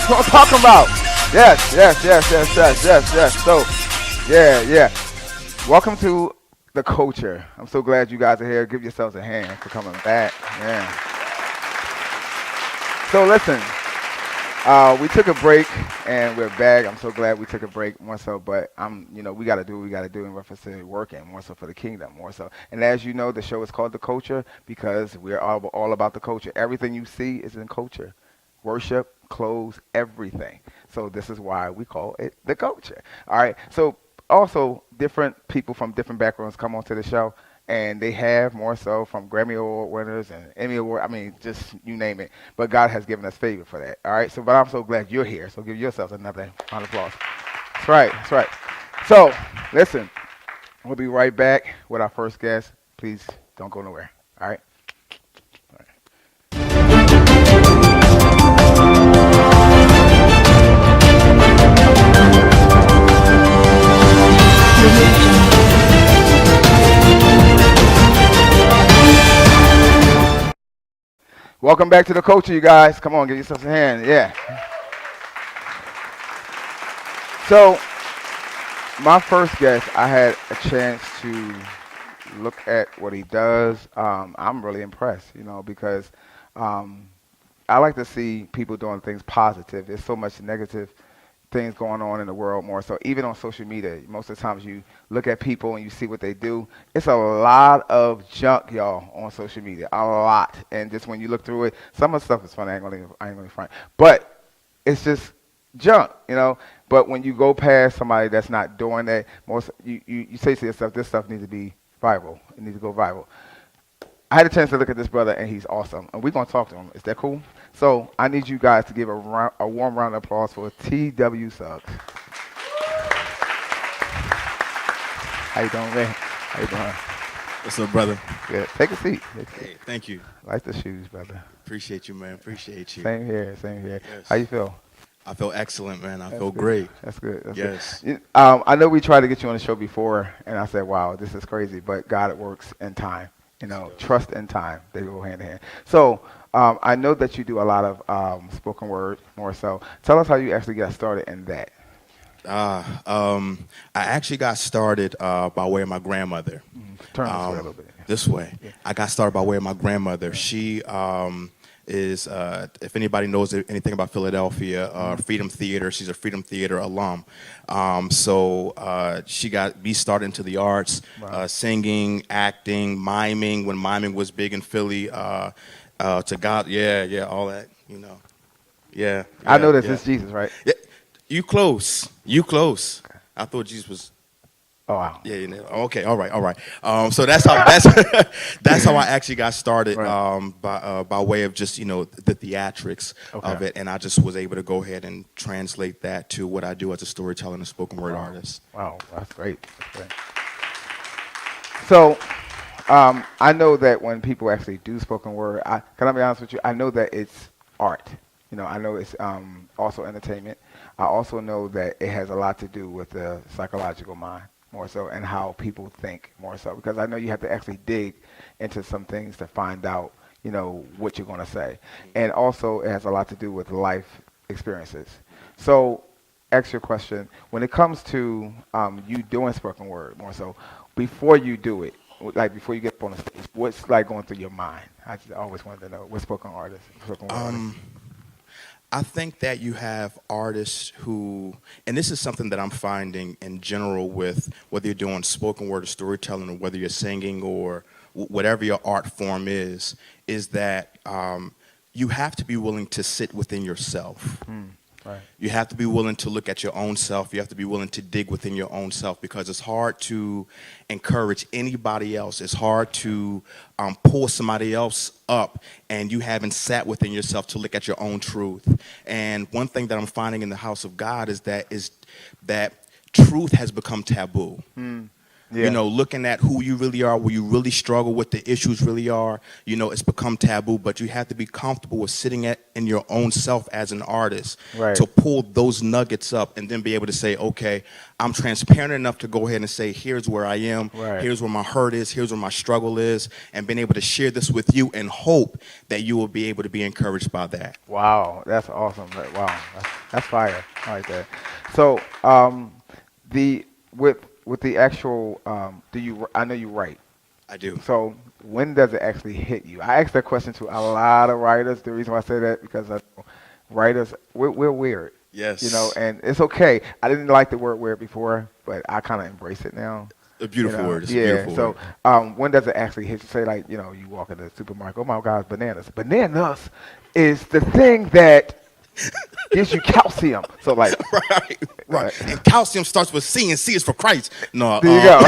That's what I'm talking about. Yes, yes, yes, yes, yes, yes, yes. So, yeah, yeah. Welcome to the culture. I'm so glad you guys are here. Give yourselves a hand for coming back. Yeah. So listen, we took a break and we're back. I'm so glad we took a break more so, but we got to do what we got to do in reference to working more so for the kingdom more so. And as you know, the show is called The Culture because we're all about the culture. Everything you see is in culture. Worship, clothes, everything. So this is why we call it The Culture. All right. So also different people from different backgrounds come onto the show and they have more so from Grammy Award winners and Emmy Award. I mean, just you name it. But God has given us favor for that. All right. So, but I'm so glad you're here. So give yourselves another round of applause. That's right. That's right. So listen, we'll be right back with our first guest. Please don't go nowhere. All right. Welcome back to the culture, you guys. Come on, give yourselves a hand. Yeah. So, my first guest, I had a chance to look at what he does. I'm really impressed, because um, I like to see people doing things positive. There's so much negative things going on in the world more so even on social media. Most of the times you look at people and you see what they do. It's a lot of junk, y'all, on social media. A lot. And just when you look through it, some of the stuff is funny. I ain't gonna front. But it's just junk. But when you go past somebody that's not doing that, you say to yourself, this stuff needs to be viral. It needs to go viral. I had a chance to look at this brother, and he's awesome. And we're going to talk to him. Is that cool? So I need you guys to give a warm round of applause for T.W. Suggs. How you doing, man? How you doing? What's up, brother? Good. Take a seat. Hey, thank you. Like the shoes, brother. Appreciate you, man. Appreciate you. Same here. Same here. Yes. How you feel? I feel excellent, man. I feel good. great. That's good. That's Yes. Good. I know we tried to get you on the show before, and I said, wow, this is crazy. But God works in time. Trust and time, they go hand in hand. So I know that you do a lot of spoken word more so. Tell us how you actually got started in that. I actually got started by way of my grandmother. Turn this way a little bit. This way. Yeah. I got started by way of my grandmother. She is, if anybody knows anything about Philadelphia, Freedom Theater. She's a Freedom Theater alum. So she got me started into the arts, Wow. Singing, acting, miming, when miming was big in Philly. To God, yeah, all that, Yeah. I know this yeah. is Jesus, right? Yeah, you close. Okay. I thought Jesus was. Oh, wow. Yeah, okay, all right. So that's how that's how I actually got started, Right. by way of just the theatrics of it, and I just was able to go ahead and translate that to what I do as a storyteller and a spoken word artist. Wow, that's great. That's great. So I know that when people actually do spoken word, can I be honest with you? I know that it's art. I know it's also entertainment. I also know that it has a lot to do with the psychological mind more so and how people think more so because I know you have to actually dig into some things to find out, what you're going to say. And also it has a lot to do with life experiences. So ask your question, when it comes to you doing spoken word more so, before you do it, like before you get up on the stage, what's like going through your mind? I just always wanted to know what spoken word artist. I think that you have artists who, and this is something that I'm finding in general with whether you're doing spoken word or storytelling or whether you're singing or whatever your art form is that you have to be willing to sit within yourself. Right. You have to be willing to look at your own self. You have to be willing to dig within your own self because it's hard to encourage anybody else. It's hard to pull somebody else up and you haven't sat within yourself to look at your own truth. And one thing that I'm finding in the house of God is that truth has become taboo. Yeah. Looking at who you really are, where you really struggle, what the issues really are. It's become taboo, but you have to be comfortable with sitting in your own self as an artist Right. to pull those nuggets up and then be able to say, okay, I'm transparent enough to go ahead and say, here's where I am, Right. here's where my hurt is, here's where my struggle is, and being able to share this with you and hope that you will be able to be encouraged by that. Wow, that's awesome. Wow, that's fire. I like that. So, the with the actual, I know you write. I do. So when does it actually hit you? I asked that question to a lot of writers. The reason why I say that because writers we're weird. Yes. And it's okay. I didn't like the word weird before, but I kind of embrace it now. A beautiful word. It's a Yeah. beautiful So word. when does it actually hit you? Say like, you walk into the supermarket. Oh my God, bananas. Bananas is the thing that gives you calcium. So like, Right. And calcium starts with C, and C is for Christ. No. there you go.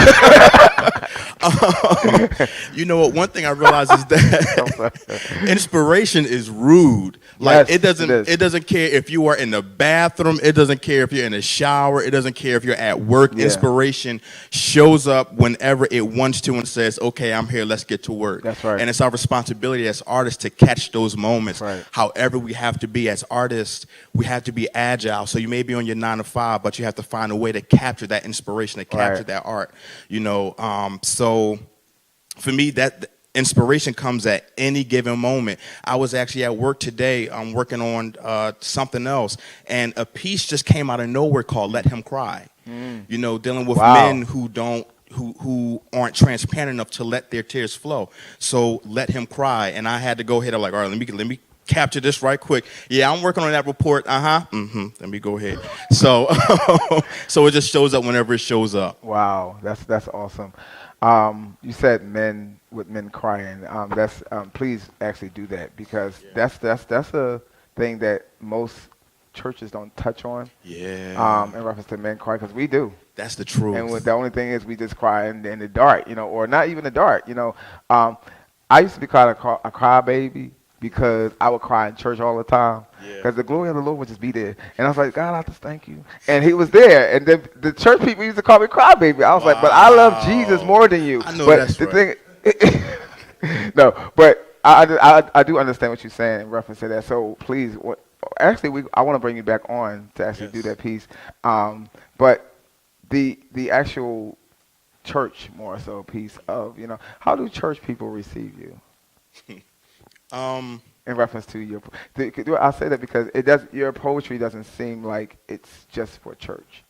You know what? One thing I realize is that inspiration is rude. Like Yes, it doesn't. it is. It doesn't care if you are in the bathroom. It doesn't care if you're in the shower. It doesn't care if you're at work. Yeah. Inspiration shows up whenever it wants to and says, "Okay, I'm here. Let's get to work." That's right. And it's our responsibility as artists to catch those moments. Right. However, we have to be as artists. We have to be agile. So you may be on your 9 to 5, but you have to find a way to capture that inspiration, to capture Right. that art. So for me, that inspiration comes at any given moment. I was actually at work today. I'm working on something else, and a piece just came out of nowhere called "Let Him Cry." Dealing with Wow. men who aren't transparent enough to let their tears flow. So let him cry, and I had to go ahead. I'm like, all right, let me capture this right quick. Yeah, I'm working on that report. Let me go ahead. So, so it just shows up whenever it shows up. Wow, that's awesome. You said men crying. Please actually do that because that's a thing that most churches don't touch on. Yeah. In reference to men cry because we do. That's the truth. And the only thing is we just cry in the dark, or not even the dark. I used to be called a crybaby because I would cry in church all the time Yeah. because the glory of the Lord would just be there. And I was like, God, I just thank you. And he was there. And then the church people used to call me crybaby. I was like, but I love Jesus more than you. I know but that's the right. thing, no, but I do understand what you're saying in reference to that. So please, I want to bring you back on to actually do that piece. But the actual church more so piece of, how do church people receive you? In reference to I'll say that because your poetry doesn't seem like it's just for church.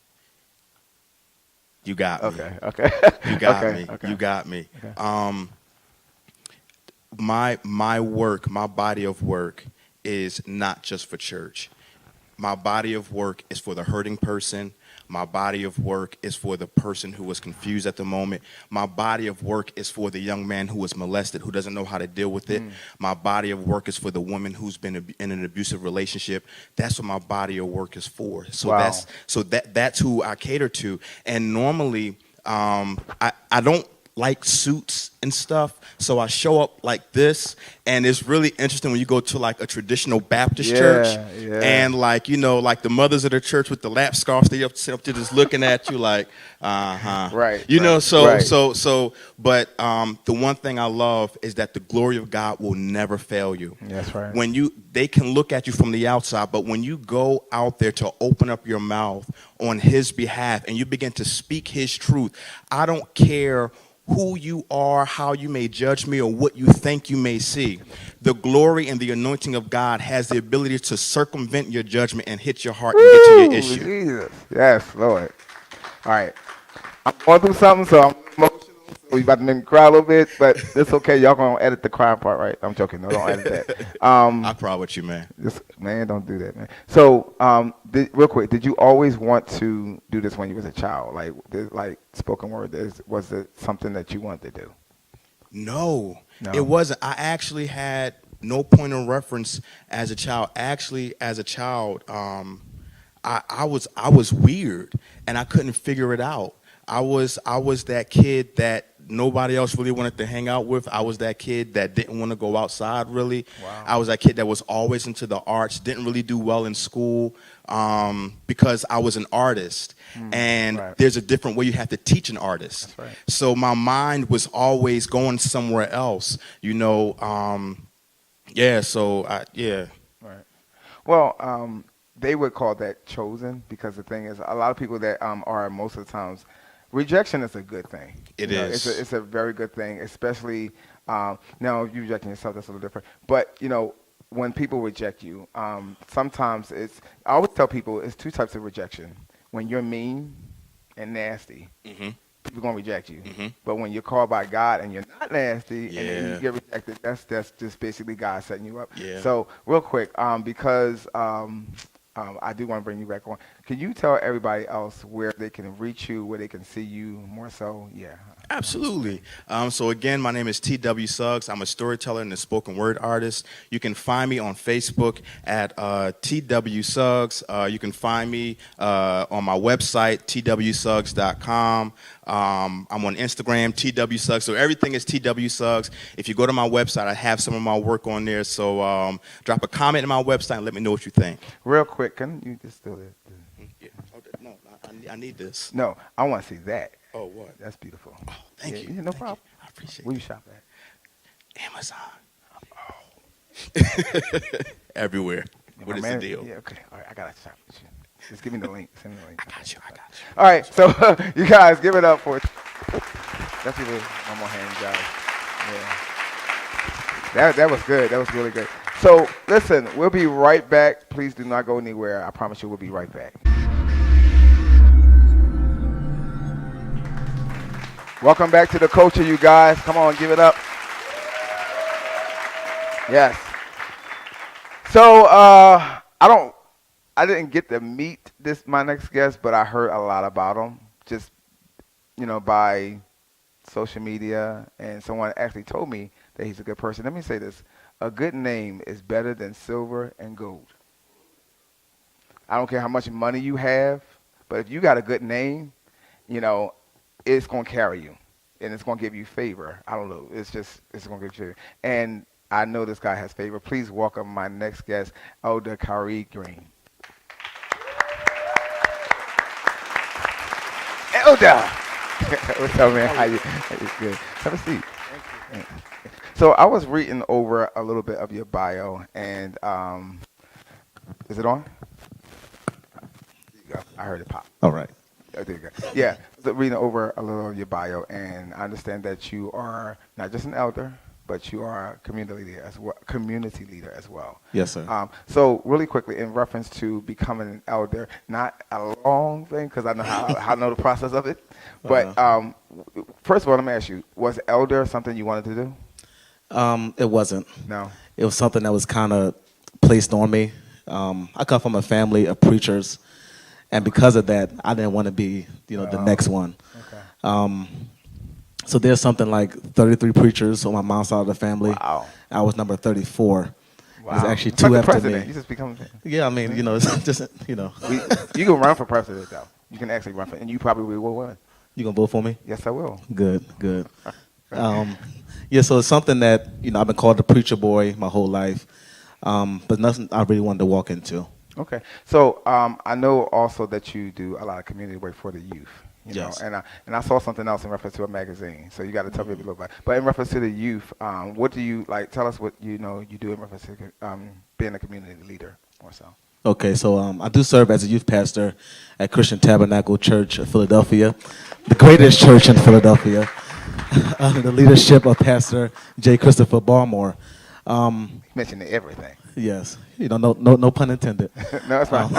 You got me. Okay. You got Okay, me. okay. You got me. Okay. My work, my body of work is not just for church. My body of work is for the hurting person. My body of work is for the person who was confused at the moment. My body of work is for the young man who was molested, who doesn't know how to deal with it. My body of work is for the woman who's been in an abusive relationship. That's what my body of work is for. So Wow. that's who I cater to. And normally, I don't like suits and stuff, so I show up like this, and it's really interesting when you go to like a traditional Baptist church, yeah. and like like the mothers of the church with the lap scarves, they up to just looking at you like, Right. But the one thing I love is that the glory of God will never fail you. That's right. They can look at you from the outside, but when you go out there to open up your mouth on His behalf and you begin to speak His truth, I don't care who you are, how you may judge me, or what you think you may see. The glory and the anointing of God has the ability to circumvent your judgment and hit your heart and get to your issue. Jesus. Yes, Lord. All right. I'm going through something, so I'm emotional. So you about to make me cry a little bit, but it's okay. Y'all gonna edit the crying part, right? I'm joking. No, don't edit that. I cry with you, man. Man, don't do that, man. So, real quick, did you always want to do this when you was a child? Like spoken word, was it something that you wanted to do? No, No. it wasn't. I actually had no point of reference as a child. Actually, as a child, I was weird, and I couldn't figure it out. I was that kid that nobody else really wanted to hang out with. I was that kid that didn't want to go outside really. Wow. I was that kid that was always into the arts, didn't really do well in school because I was an artist. And right. there's a different way you have to teach an artist. That's right. So my mind was always going somewhere else, you know. Yeah. Right. Well, they would call that chosen because the thing is, a lot of people that are most of the times, rejection is a good thing. It You know, is. it's a very good thing, especially now if you rejecting yourself, that's a little different. But you know, when people reject you, sometimes I always tell people it's two types of rejection. When you're mean and nasty, people gonna reject you. But when you're called by God and you're not nasty and then Yeah. you get rejected, that's just basically God setting you up. Yeah. So real quick, because I do want to bring you back on. Can you tell everybody else where they can reach you, where they can see you more so? Yeah. Absolutely. So again, my name is T.W. Suggs. I'm a storyteller and a spoken word artist. You can find me on Facebook at T.W. Suggs. You can find me on my website, twsuggs.com. I'm on Instagram, T.W. Suggs. So everything is T.W. Suggs. If you go to my website, I have some of my work on there. So drop a comment on my website and let me know what you think. Real quick, can you just do it? Yeah. No, I need this. No, I want to see that. Oh, what? That's beautiful. Oh, thank Yeah, you. yeah, no Thank problem. you. I appreciate Where it. you shop at? Everywhere. Yeah, What my is man- the deal? Yeah, okay. All right, I gotta shop with you. Just give me the link. Send me the link. I got you. All right, so you guys give it up for. Let's give it one more hand, guys. Yeah. That was good. That was really good. So listen, we'll be right back. Please do not go anywhere. I promise you, we'll be right back. Welcome back to the culture, you guys. Come on, give it up. Yes. So I didn't get to meet my next guest, but I heard a lot about him, just by social media, and someone actually told me that he's a good person. Let me say this: a good name is better than silver and gold. I don't care how much money you have, but if you got a good name, it's going to carry you, and it's going to give you favor. I don't know. It's going to give you favor. And I know this guy has favor. Please welcome my next guest, Elder Kyrie Green. Elder! What's up, man? How you? Good. Have a seat. Thank you. So I was reading over a little bit of your bio, and is it on? There you go. I heard it pop. All right. Oh, there you go. Yeah, so reading over a little of your bio, and I understand that you are not just an elder, but you are a community leader as well. Yes, sir. So really quickly, in reference to becoming an elder, not a long thing because I know how I know the process of it. But first of all, let me ask you: was elder something you wanted to do? It wasn't. No. It was something that was kind of placed on me. I come from a family of preachers, and because of that, I didn't want to be, the next one. Okay. So there's something like 33 preachers on my mom's side of the family. Wow. I was number 34. Wow. There's actually It's like two the after president. me. You just become. Yeah, I mean, it's just, You can run for president though. You can actually run for, and you probably will win. You gonna vote for me? Yes, I will. Good. Yeah, so it's something that, I've been called the preacher boy my whole life, but nothing I really wanted to walk into. Okay. So I know also that you do a lot of community work for the youth. Yes. And I saw something else in reference to a magazine. So you got to tell me a little bit. But in reference to the youth, what do you like? Tell us what you do in reference to being a community leader or so. Okay, so I do serve as a youth pastor at Christian Tabernacle Church of Philadelphia, the greatest church in Philadelphia, under the leadership of Pastor J. Christopher Barmore. You mentioned everything. Yes, no pun intended. No, it's fine.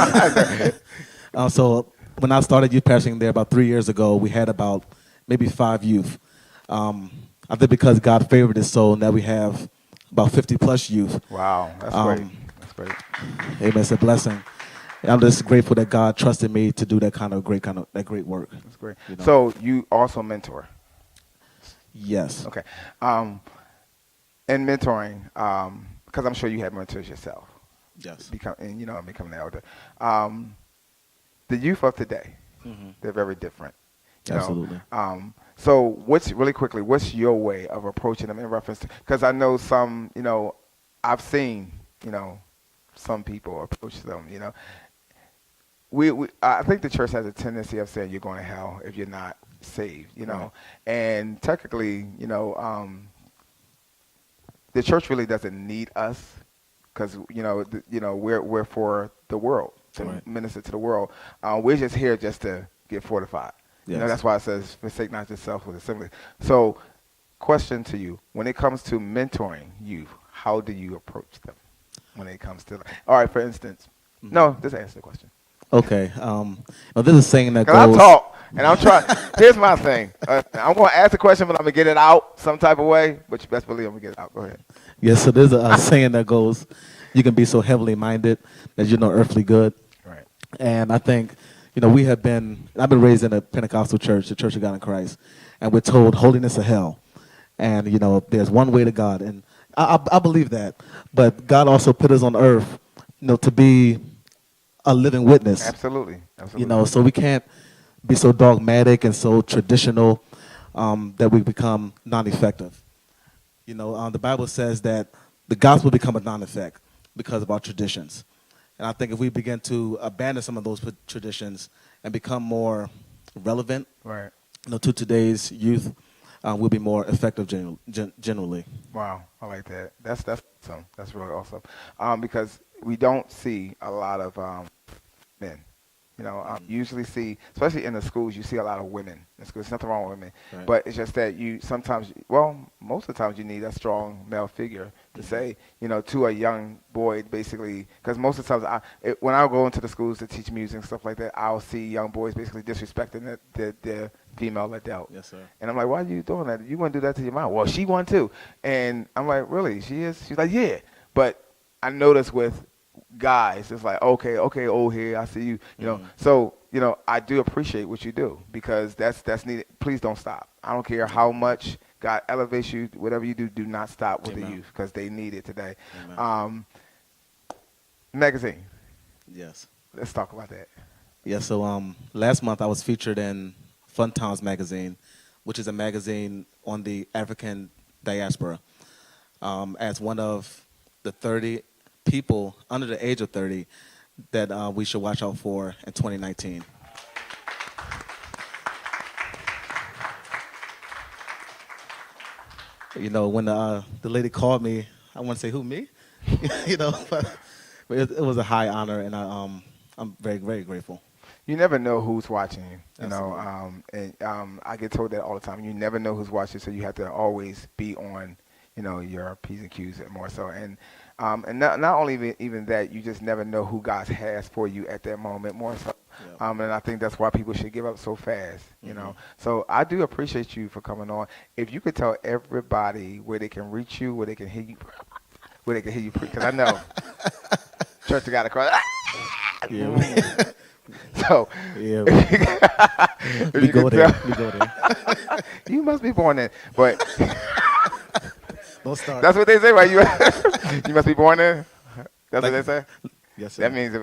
So when I started youth pastoring there about 3 years ago, we had about maybe 5 youth. I think because God favored it so that we have about 50 plus youth. Wow, that's great. That's great. Amen. It's a blessing. I'm just grateful that God trusted me to do that great work. That's great. You know. So you also mentor. Yes. Okay. In mentoring, because I'm sure you have mentors yourself. Yes. Becoming an elder. The youth of today, they're very different. You know? Absolutely. So what's your way of approaching them in reference to, because I know some, I've seen, some people approach them, I think the church has a tendency of saying you're going to hell if you're not saved, Right. and technically, the church really doesn't need us because, we're for the world, to Right. minister to the world. We're just here just to get fortified. Yes. That's why it says, forsake not yourself with assembly. So, question to you, when it comes to mentoring youth, how do you approach them when it comes to, all right, for instance, no, just answer the question. Okay. This is a saying that Because goes. I talk, and I'm trying, here's my thing. I'm going to ask the question, but I'm going to get it out some type of way, but you best believe I'm going to get it out. Go ahead. Yes, so there's a saying that goes, you can be so heavenly minded that you're no earthly good. Right. And I think, I've been raised in a Pentecostal church, the Church of God in Christ, and we're told holiness or hell. And, there's one way to God. And I believe that. But God also put us on earth, to be a living witness. Absolutely. Absolutely. So we can't be so dogmatic and so traditional that we become non-effective. The Bible says that the gospel become a non-effect because of our traditions. And I think if we begin to abandon some of those traditions and become more relevant, Right. to today's youth, we'll be more effective generally. Wow, I like that. That's awesome. That's really awesome. Because we don't see a lot of men. You usually see, especially in the schools, you see a lot of women in schools. There's nothing wrong with women, Right. but it's just that most of the times you need a strong male figure to say, to a young boy, basically, because most of the times when I go into the schools to teach music and stuff like that, I'll see young boys basically disrespecting the female adult. Yes, sir. And I'm like, why are you doing that? You want to do that to your mom? Well, she won too. And I'm like, really? She is? She's like, yeah. But I noticed with guys, it's like, okay, old head, I see you, So, I do appreciate what you do because that's needed. Please don't stop. I don't care how much God elevates you, whatever you do, do not stop with Amen. the youth because they need it today. Amen. Magazine. Yes. Let's talk about that. Yeah, so last month I was featured in Fun Times magazine, which is a magazine on the African diaspora, as one of the 30 people under the age of 30 that we should watch out for in 2019. When the lady called me, I want to say, who, me? But it was a high honor, and I'm very, very grateful. You never know who's watching you, Absolutely. and I get told that all the time. You never know who's watching, so you have to always be on, your P's and Q's and more so. And not only even that, you just never know who God has for you at that moment more so. Yeah. And I think that's why people should give up so fast, So I do appreciate you for coming on. If you could tell everybody where they can reach you, where they can hear you, because I know Church of God across. Yeah. So, Yeah. if We you go could there. tell- We go there. you must be born in, but Don't start. that's what they say, right? You must be born in. That's what they say. Yes, sir. That means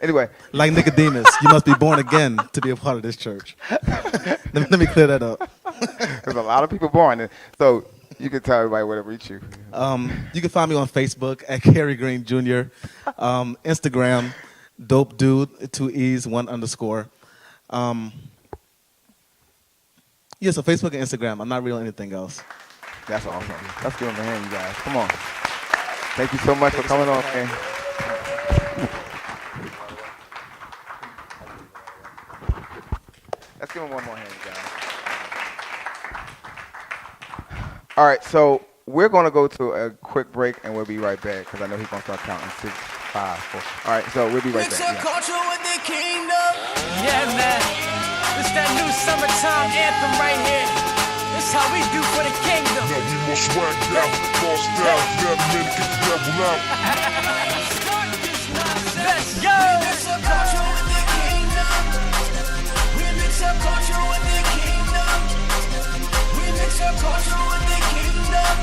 anyway. Like Nicodemus, you must be born again to be a part of this church. let me clear that up. There's a lot of people born in, so you can tell everybody where to reach you. You can find me on Facebook at Kerry Green Jr. Instagram, Dope Dude, 2 E's, 1 underscore. Yeah, so Facebook and Instagram. I'm not real anything else. That's awesome. Let's give them a hand, you guys. Come on. Thank you so much for coming on, man. Let's give them one more hand, you guys. All right, so we're going to go to a quick break, and we'll be right back because I know he's going to start counting 6, 5, 4. All right, so we'll be right Mix back. up Yeah. culture with the kingdom. Yeah, man. It's that new summertime anthem right here. This how we do for the kingdom. Now we more swagged out, bossed out, got a minute, get the devil out. Start this nonsense. Let's go. We mix up culture with the kingdom. We mix up culture with the kingdom. We mix up culture with the kingdom.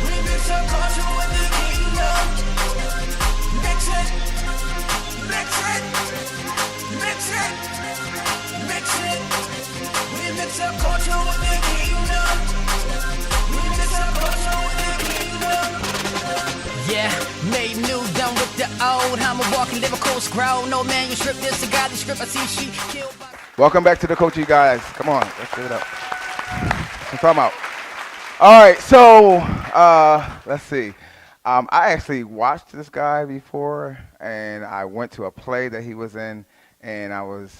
We mix up culture with the kingdom. Mix it. Mix it. Mix it. Mix it. to old. I'm a walking lyrical scroll. No manuscript, this a godly script. I see she killed by. Welcome back to the Coach, you guys. Come on, let's give it up. I'm talking about. All right, so let's see. I actually watched this guy before, and I went to a play that he was in, and I was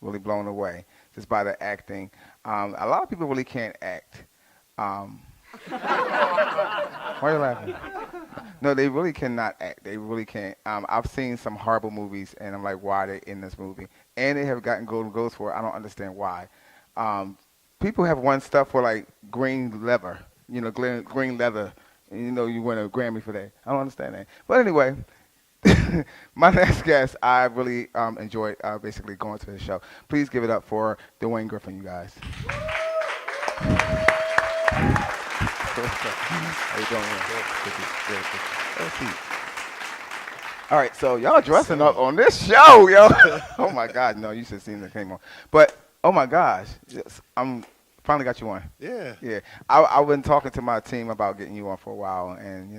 really blown away just by the acting. A lot of people really can't act. Why are you laughing? No, they really cannot act. They really can't. I've seen some horrible movies, and I'm like, why are they in this movie? And they have gotten Golden Globes for it. I don't understand why. People have won stuff for like green leather, green leather. And, you win a Grammy for that. I don't understand that. But anyway, my next guest, I really enjoyed basically going to his show. Please give it up for Dwayne Griffin, you guys. How you doing? Good. All right, so y'all dressing up on this show, yo. Oh my God, no, you should have seen the came on. But oh my gosh, I'm finally got you on. Yeah. Yeah, I've been talking to my team about getting you on for a while, and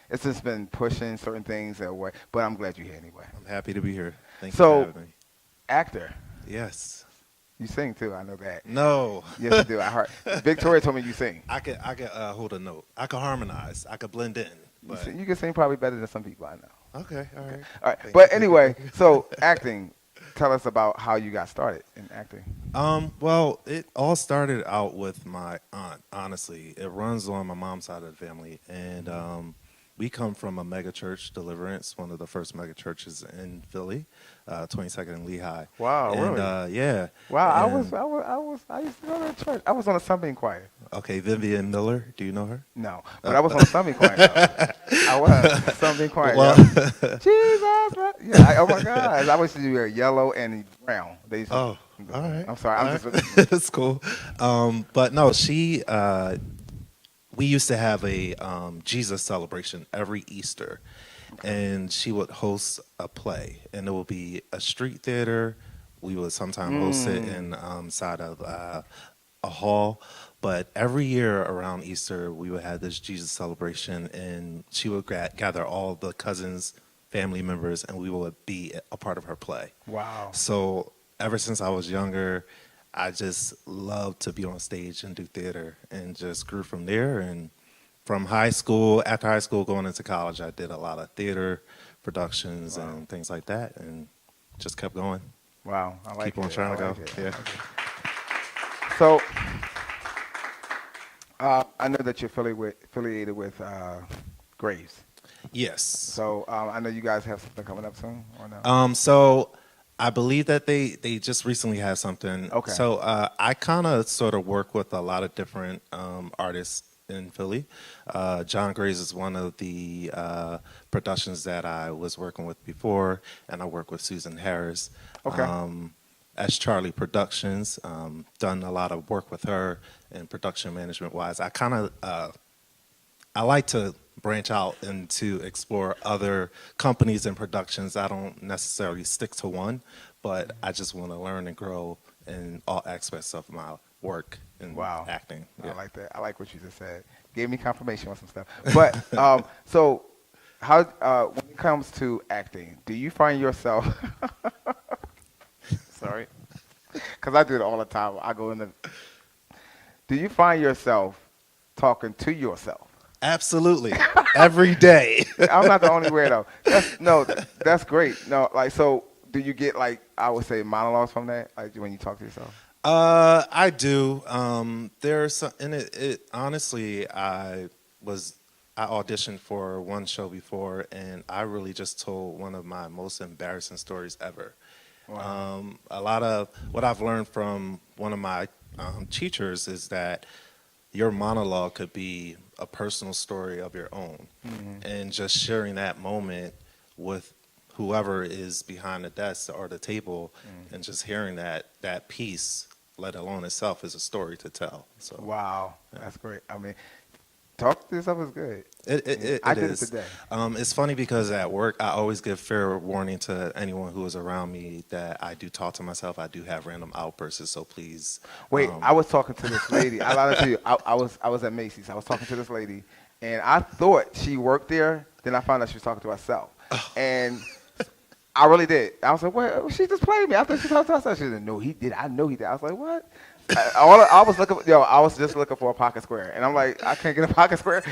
it's just been pushing certain things away. But I'm glad you're here anyway. I'm happy to be here. Thank you So, for having me. actor, Yes. you sing too. I know that. No. Yes, you do. I heard Victoria told me you sing. I could hold a note. I could harmonize. I could blend in. You, But you can sing probably better than some people I know. okay, all right. All right, Thank but you. anyway, so acting. Tell us about how you got started in acting. Well, it all started out with my aunt. Honestly, it runs on my mom's side of the family, and we come from a mega church, Deliverance, one of the first mega churches in Philly, 22nd and Lehigh. Wow, and, really? Yeah. Wow, And- I used to go to that church. I was on a Sunday choir. Okay, Vivian Miller. Do you know her? No, but I was on a Sunday choir. I was Sunday choir. Well- Yeah. Jesus, man. Yeah, oh my God, I wish you were yellow and brown. They used to, Oh, all right. I'm sorry. All I'm right. just. That's cool. But no, we used to have a Jesus celebration every Easter, and she would host a play, and it would be a street theater. We would sometimes host it inside of a hall, but every year around Easter, we would have this Jesus celebration, and she would gather all the cousins, family members, and we would be a part of her play. Wow. So ever since I was younger, I just loved to be on stage and do theater, and just grew from there. And from after high school, going into college, I did a lot of theater productions and things like that, and just kept going. Wow. I like Keep on it. trying to I go. like it. Yeah. So, I know that you're affiliated with Graves. Yes. So I know you guys have something coming up soon, or no? So I believe that they just recently had something. Okay. So I kind of sort of work with a lot of different artists in Philly. John Graves is one of the productions that I was working with before, and I work with Susan Harris. Okay. As Charlie Productions, done a lot of work with her and production management wise. I like to branch out and to explore other companies and productions. I don't necessarily stick to one, but I just want to learn and grow in all aspects of my work and Wow. acting. I Yeah. like that. I like what you just said. Gave me confirmation on some stuff. But so, how when it comes to acting, do you find yourself? Sorry, because I do it all the time. I go in the. Do you find yourself talking to yourself? Absolutely. Every day. I'm not the only weirdo. That's great. No, like, so do you get, like, I would say monologues from that, like when you talk to yourself? I do. There's some, and it honestly, I auditioned for one show before, and I really just told one of my most embarrassing stories ever. Wow. A lot of what I've learned from one of my teachers is that your monologue could be a personal story of your own, and just sharing that moment with whoever is behind the desk or the table, and just hearing that piece, let alone itself, is a story to tell. So Wow, that's great. I mean, talk to yourself is good. I did it today. It's funny because at work, I always give fair warning to anyone who is around me that I do talk to myself. I do have random outbursts, so please. Wait, I was talking to this lady. I lied to you. I was at Macy's. I was talking to this lady, and I thought she worked there. Then I found out she was talking to herself, and I really did. I was like, "Well, she just played me." I thought she talked to herself. She didn't know he did. I know he did. I was like, "What?" I was looking, I was just looking for a pocket square, and I'm like, I can't get a pocket square,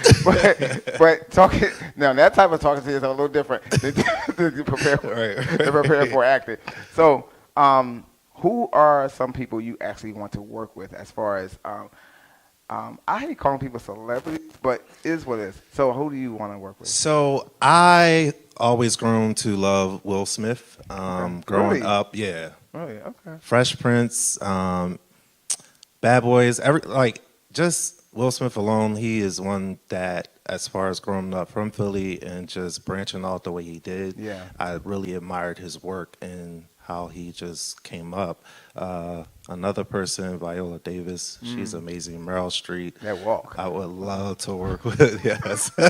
but talking now that type of talking to you is a little different than to prepare for acting. So, who are some people you actually want to work with as far as I hate calling people celebrities, but it is what it is. So, who do you want to work with? So I always grown to love Will Smith. Growing Really? up, yeah. Really? Okay. Fresh Prince, Bad Boys, just Will Smith alone, he is one that, as far as growing up from Philly and just branching out the way he did, Yeah. I really admired his work and how he just came up. Another person, Viola Davis, she's amazing. Meryl Streep, That walk. I would love to work with. Yes. Go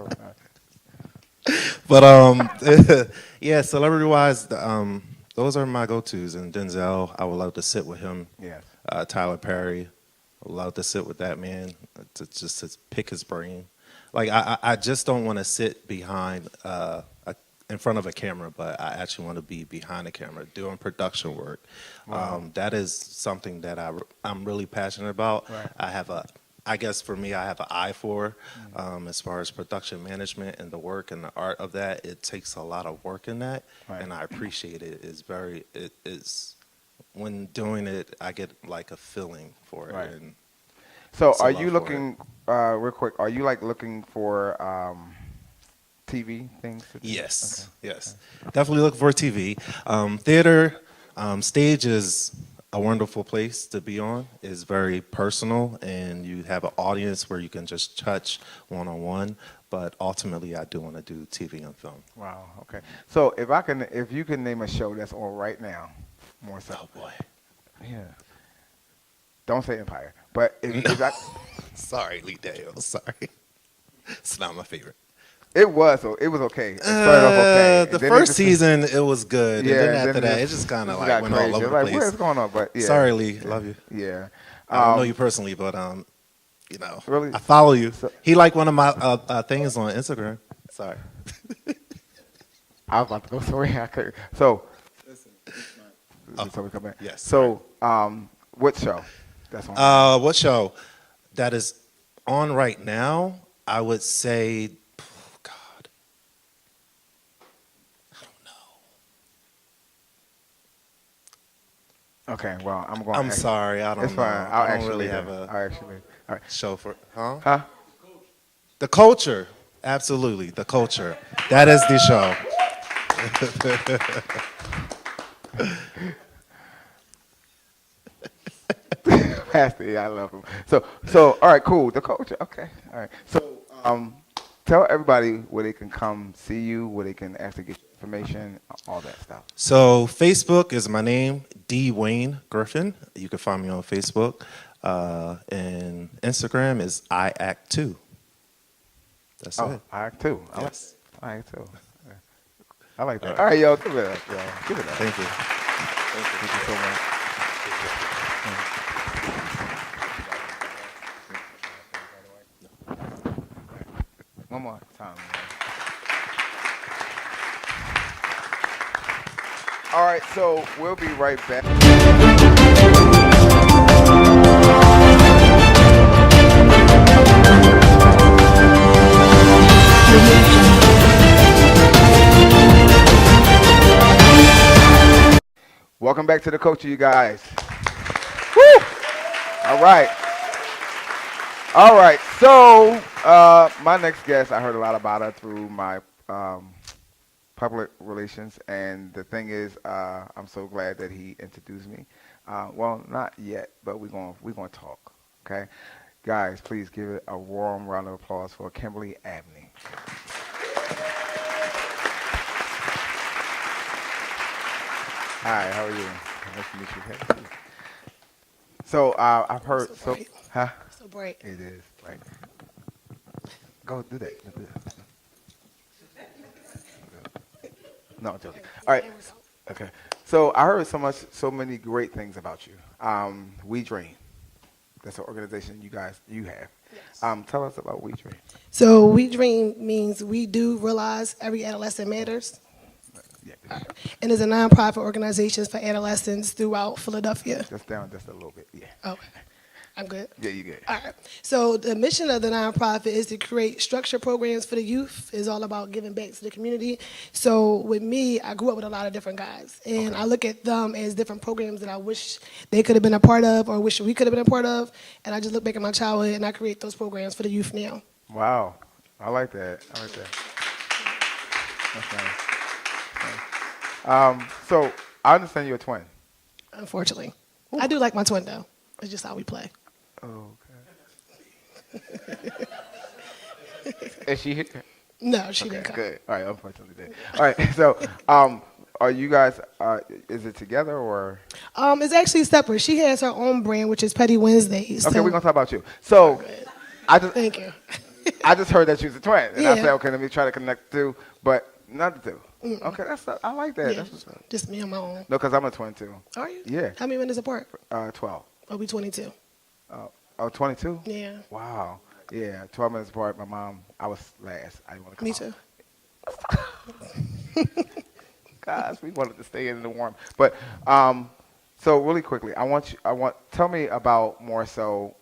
ahead. But yeah, celebrity wise, those are my go-tos. And Denzel, I would love to sit with him. Yes. Tyler Perry, I would love to sit with that man to pick his brain. Like I just don't want to sit behind in front of a camera, but I actually want to be behind the camera doing production work. Wow. That is something that I'm really passionate about. Right. I guess for me, I have an eye for as far as production management and the work and the art of that. It takes a lot of work in that, Right. and I appreciate it. It is when doing it, I get like a feeling for it. Right. And So, it's a are love you for looking real quick? Are you like looking for TV things? To do? yes, yes, definitely looking for TV. Theater, stage is a wonderful place to be on. It's very personal, and you have an audience where you can just touch one-on-one. But ultimately, I do want to do TV and film. Wow. Okay. So, if you can name a show that's on right now, more so. Oh boy, Yeah. Don't say Empire, but if I, sorry, Lee Dale. Sorry, it's not my favorite. it was okay. It started off okay. The And then first it just- season, it was good, Yeah, and then after then that, it it just kind of just like got went crazy. all over It's the like, place. what's going on? But yeah. Sorry, Lee, love you. Yeah. I don't know you personally, but you know, Really? I follow you. So- He liked one of my things on Instagram. Sorry. I was about to go somewhere. I couldn't. So, so we come back. yes. So, what show? That's on. What show that is on right now? I would say, God, I don't know. Okay. Well, I'm going. I'm sorry, I don't It's know. fine. I'll I don't actually really leave have it. a I'll actually leave. All right. show for, huh? Huh? The Culture, absolutely, The Culture. That is the show. Pastor, yeah, I love him. So, all right, cool. The culture, okay, all right. So, tell everybody where they can come see you, where they can actually get information, all that stuff. So Facebook is my name, D. Wayne Griffin. You can find me on Facebook. And Instagram is I Act 2. That's Oh, it. I act too. Yes. I act too. Yeah. I like that. All right, yo, give it up, yo. Give it up. Thank you. Thank you so much. One more time. Man. All right, so we'll be right back. Welcome back to the Culture, you guys. Woo! All right. All right. So, my next guest, I heard a lot about her through my public relations, and the thing is, I'm so glad that he introduced me. Well, not yet, but we're gonna talk. Okay, guys, please give it a warm round of applause for Kimberly Abney. Hi, how are you? Nice to meet you. Hey. So I've heard So bright. huh? So bright. It is right. Go do that. Do that. No, I'm joking. All right. Okay. So I heard so many great things about you. We Dream. That's an organization you have. Tell us about We Dream. So We Dream means we do realize every adolescent matters, Yeah. and is a nonprofit organization for adolescents throughout Philadelphia. Just down just a little bit. Yeah. Okay, I'm good. Yeah, you good. All right. So the mission of the nonprofit is to create structured programs for the youth. It's all about giving back to the community. So with me, I grew up with a lot of different guys, and I look at them as different programs that I wish they could have been a part of, or wish we could have been a part of. And I just look back at my childhood, and I create those programs for the youth now. Wow. I like that. That's nice. So I understand you're a twin. Unfortunately, I do like my twin though. It's just how we play. Okay. Is she here? No, she didn't come. Good. All right. Unfortunately, did. All right. So, are you guys? Is it together or? It's actually separate. She has her own brand, which is Petty Wednesdays. Okay, so- we're gonna talk about you. So, Thank you. I just heard that she was a twin, and I Yeah. said, okay, let me try to connect the two, but not the two. Okay, I like that. Yeah, That's what's up. just me on my own. No, because I'm a twin too. Are you? Yeah. How many minutes apart? 12. I'll be 22. Oh, 22? Yeah. Wow. Yeah, 12 minutes apart. My mom, I was last. I didn't want to come Me out. too. Gosh, we wanted to stay in the warm. But so really quickly, tell me about more so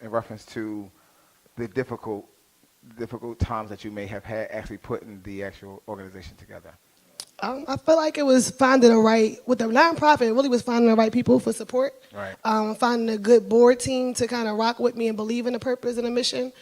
in reference to the difficult times that you may have had actually putting the actual organization together. I feel like it was finding with the nonprofit, it really was finding the right people for support. Right. Finding a good board team to kind of rock with me and believe in the purpose and the mission.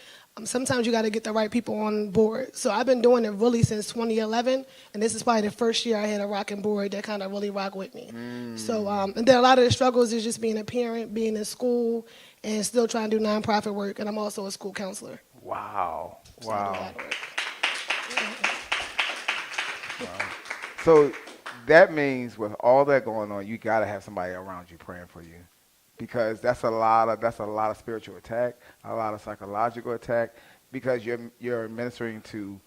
Sometimes you got to get the right people on board. So I've been doing it really since 2011, and this is probably the first year I had a rocking board that kind of really rock with me. So, and then a lot of the struggles is just being a parent, being in school, and still trying to do nonprofit work, and I'm also a school counselor. Wow. So I do a Wow. lot of work. So that means with all that going on, you got to have somebody around you praying for you, because that's a lot of spiritual attack, a lot of psychological attack, because you're ministering to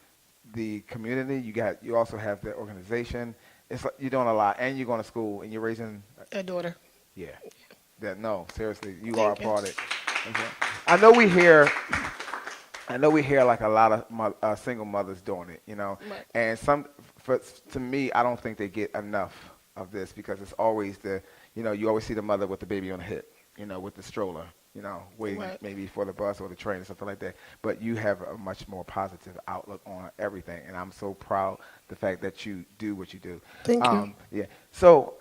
the community. You also have the organization. It's like you're doing a lot, and you're going to school, and you're raising. A daughter. Yeah. No, seriously, you Thank are a you. part of it. Okay. I know we hear like a lot of single mothers doing it, Right. and to me, I don't think they get enough of this, because it's always you always see the mother with the baby on the hip, with the stroller, waiting Right. maybe for the bus or the train or something like that. But you have a much more positive outlook on everything, and I'm so proud the fact that you do what you do. Thank you. Yeah. So,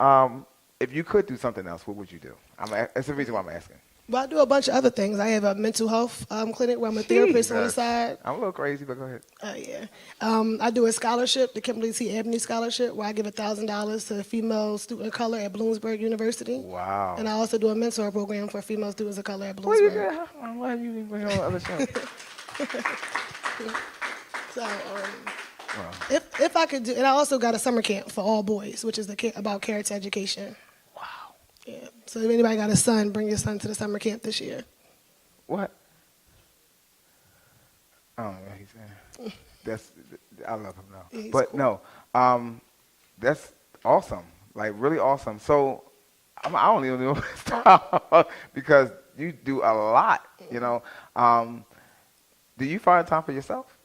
if you could do something else, what would you do? That's the reason why I'm asking. But I do a bunch of other things. I have a mental health clinic where I'm a therapist on the Jesus. side. I'm a little crazy, but go ahead. Yeah. I do a scholarship, the Kimberly T. Abney Scholarship, where I give $1,000 to a female student of color at Bloomsburg University. Wow. And I also do a mentor program for female students of color at What you Bloomsburg. do? Why you didn't bring on the other show? So, Wow. if I could do, and I also got a summer camp for all boys, which is about character education. Wow. Yeah. So if anybody got a son, bring your son to the summer camp this year. What? I don't know what he's saying. I love him though. Yeah, he's But cool. no, that's awesome. Like really awesome. So I don't even know where to start because you do a lot. Do you find time for yourself?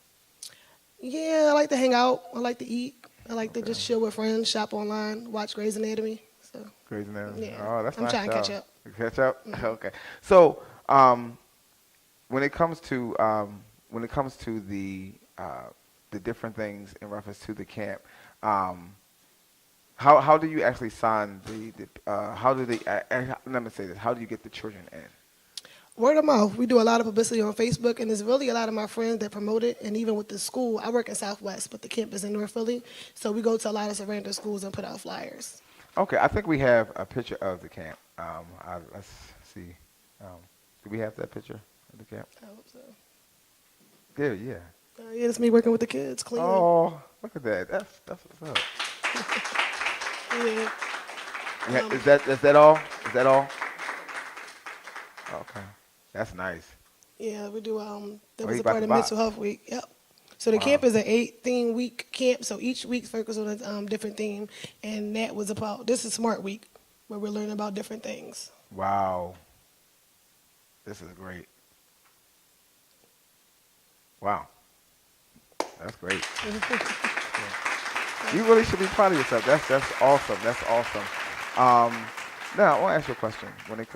Yeah, I like to hang out. I like to eat. I like to just chill with friends, shop online, watch Grey's Anatomy. So Grey's Anatomy. Yeah. Oh, that's I'm nice. trying to catch show. up. Catch up. Okay. So, when it comes to the different things in reference to the camp, how do you actually sign let me say this. How do you get the children in? word of mouth. We do a lot of publicity on Facebook, and there's really a lot of my friends that promote it. And even with the school, I work in Southwest, but the camp is in North Philly. So we go to a lot of surrounding schools and put out flyers. Okay, I think we have a picture of the camp. Let's see. Do we have that picture of the camp? I hope so. Yeah, yeah. Yeah, it's me working with the kids, cleaning. Oh, look at that. That's what's up. Yeah. Yeah, is that all? Is that all? Okay, that's nice. Yeah, we do. That Oh, was he a about part to of box. Mental Health Week. Yep. So the camp is an 18-week camp. So each week focuses on a different theme, and that was about. This is Smart Week, where we're learning about different things. Wow. This is great. Wow. That's great. You really should be proud of yourself. That's awesome. That's awesome. Now I want to ask you a question. When it,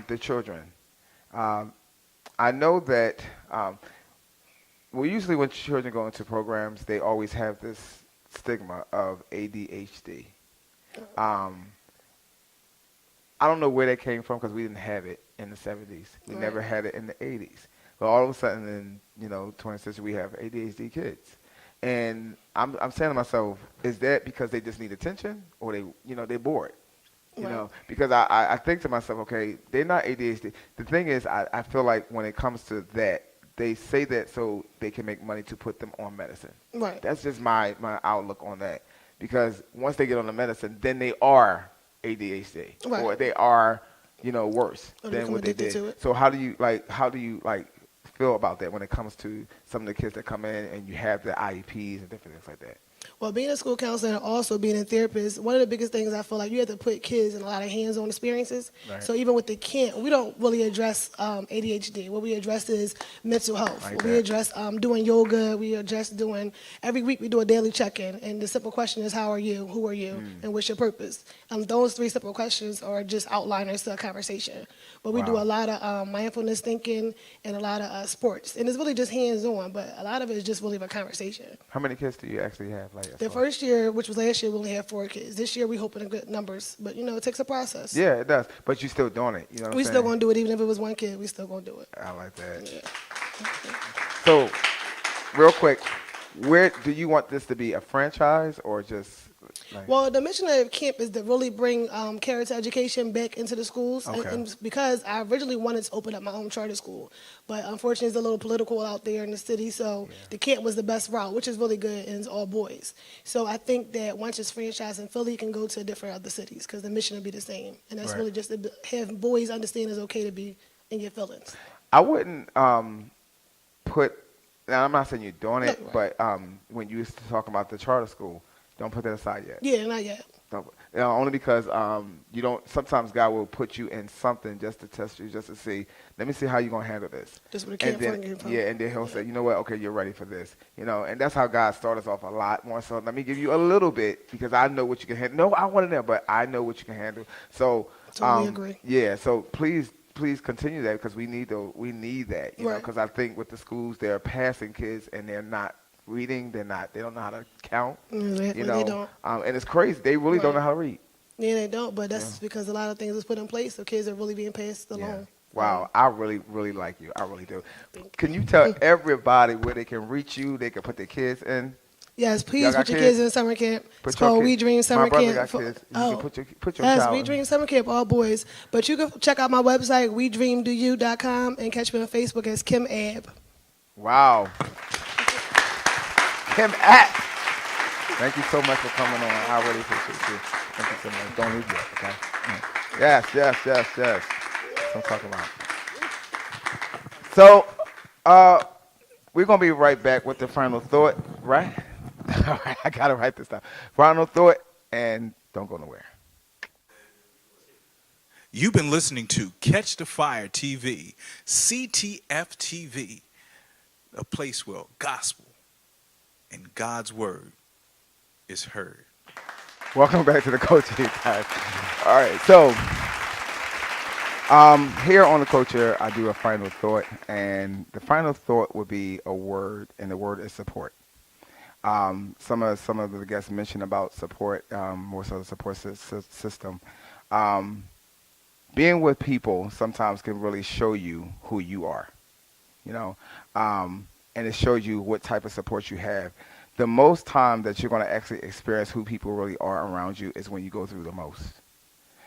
the children, I know that well, usually when children go into programs, they always have this stigma of ADHD. I don't know where that came from because we didn't have it in the 70s. We Right. never had it in the 80s. But all of a sudden in 20th century we have ADHD kids. And I'm saying to myself, is that because they just need attention or they're bored? Right. Because I think to myself, okay, they're not ADHD. The thing is, I feel like when it comes to that, they say that so they can make money to put them on medicine. Right. That's just my outlook on that. Because once they get on the medicine, then they are ADHD, Right. or they are, worse Or they than become what they addicted did. to it. So how do you feel about that when it comes to some of the kids that come in and you have the IEPs and different things like that? Well, being a school counselor and also being a therapist, one of the biggest things I feel like you have to put kids in a lot of hands-on experiences. Right. So even with the camp, we don't really address ADHD. What we address is mental health. Like We that. address doing yoga. We address doing, every week we do a daily check-in. And the simple question is, how are you? Who are you? And what's your purpose? Those three simple questions are just outliners to a conversation. But we do Wow. a lot of mindfulness thinking and a lot of sports. And it's really just hands-on, but a lot of it is just really a conversation. How many kids do you actually have? The first year, which was last year, we only had 4 kids. This year, we hoping to good numbers, but it takes a process. Yeah, it does. But you're still doing it. You know what We I'm still saying? gonna do it, even if it was 1 kid. We still gonna do it. I like that. Yeah. So, real quick, where do you want this to be? A franchise or just like? Well, the mission of camp is to really bring character education back into the schools. Okay. And because I originally wanted to open up my own charter school, but unfortunately, it's a little political out there in the city. So the camp was the best route, which is really good, and it's all boys. So I think that once it's franchised in Philly, it can go to different other cities because the mission will be the same, and that's Right. really just to have boys understand it's okay to be in your feelings. I wouldn't put. Now, I'm not saying you're doing it, No, but when you used to talk about the charter school, don't put that aside yet. Yeah, not yet. Don't, only because you don't. Sometimes God will put you in something just to test you, just to see. Let me see how you're gonna handle this. Just with the And camp then, funding from- yeah, and then He'll say, you know what? Okay, you're ready for this. And that's how God started us off a lot more. So let me give you a little bit because I know what you can handle. No, I want it there, but I know what you can handle. So Totally agree. Yeah. So please continue that because we need that. Right. Because I think with the schools, they're passing kids and they're not reading. They don't know how to count. Exactly, they don't. And it's crazy. They really don't Right. know how to read. Yeah, they don't, but that's because a lot of things is put in place, so kids are really being passed along. Wow, I really, really like you. I really do. Can you tell everybody where they can reach you? They can put their kids in. Yes, Y'all please got put your kids? kids in summer camp. Put It's your called kids- We Dream Summer My brother Camp. got for- kids. You can put your yes, child We in. Dream Summer Camp, all boys. But you can check out my website, WeDreamDoYou.com, and catch me on Facebook as Kim Ab. Wow. Kim App. Thank you so much for coming on. I really appreciate you. Thank you so much. Don't leave yet, okay? Yes. That's what I'm talking about. So, we're going to be right back with the final thought, right? All right, I got to write this down. Final thought, and don't go nowhere. You've been listening to Catch the Fire TV, CTF TV, a place where gospel and God's word is heard. Welcome back to the Culture, guys. All right, so here on the Culture, I do a final thought, and the final thought would be a word, and the word is support. Some of the guests mentioned about support, more so the support system. Being with people sometimes can really show you who you are, and it shows you what type of support you have. The most time that you're going to actually experience who people really are around you is when you go through the most,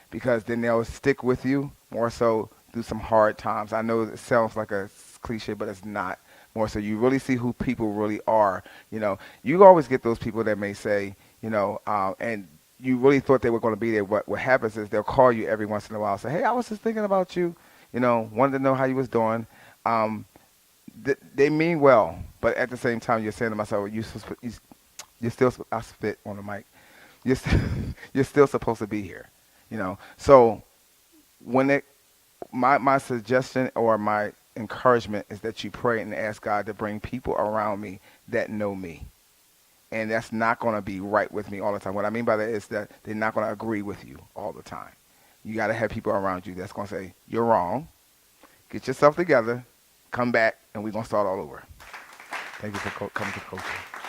because then they'll stick with you more so through some hard times. I know it sounds like a cliche, but it's not. More so you really see who people really are. You always get those people that may say, and you really thought they were going to be there. What happens is they'll call you every once in a while and say, hey, I was just thinking about you, wanted to know how you was doing. they mean well, but at the same time, you're saying to myself, you're still, I spit on the mic. You're still supposed to be here, you know. So my suggestion or my encouragement is that you pray and ask God to bring people around me that know me. And that's not going to be right with me all the time. What I mean by that is that they're not going to agree with you all the time. You got to have people around you that's going to say, you're wrong. Get yourself together. Come back, and we're going to start all over. Thank you for coming to coaching.